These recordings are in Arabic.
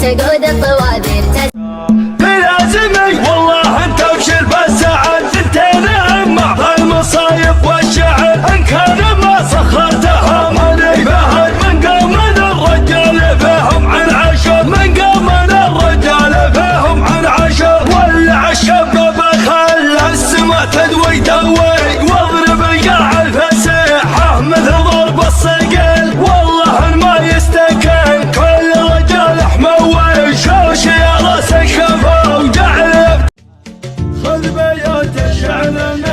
تقود الطوابير بلازمك والله انت ابشر بالسعد انتنا مع المصايب والشعر ان كان ما سخرتها ماني بعد من قامنا الرجال فيهم عن عشر من قامنا الرجال فيهم عن عشر ولع الشباب خلى السما تدوي دوي واضرب القاع الفسيحه مثل ضرب الصقل والله ما يستكن كل رجال حموي شوش يا راس الشفا وجعل خذ بيوت الشعر من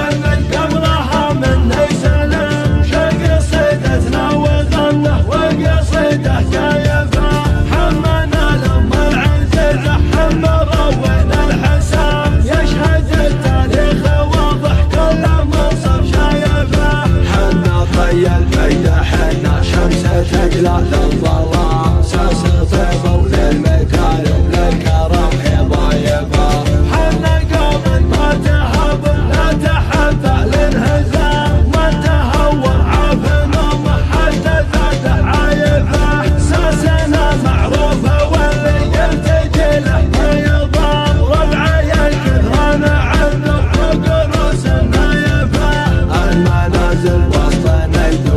قبلها من سلم شق قصيدتنا وغنه وقصيده جايفه حمنا لما العنز رحم روينا الحسام يشهد التاريخ واضح كل منصب شايفه حنا طي الفيده حنا شمس تجلى للظلام ساس طيبه وللمكارم للكرم ضايفه حنا قوم ما تهب لا تحب الانهزام ما تهور عافنا ما حد ذاته عايفه ساسنا معروفه واللي يلتجي له ما يضام ربعي الكثران عنه وقروس النايفه المنازل وسط نجد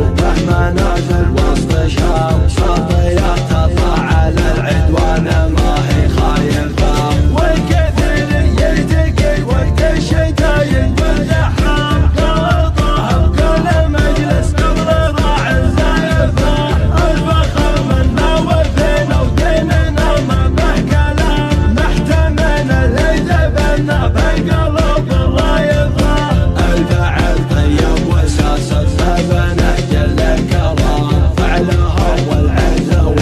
منازل وسط شام شاطئات تطلع على العدوان ما هي خايفه والكثير يلتقي وقت الشتايم والزحام قلطه بكل مجلس قبل راعي زايفه الفخر منا وفينا وديننا ما به كلام نحتمل اللي جبنا بالقلوب الرايفه الفعل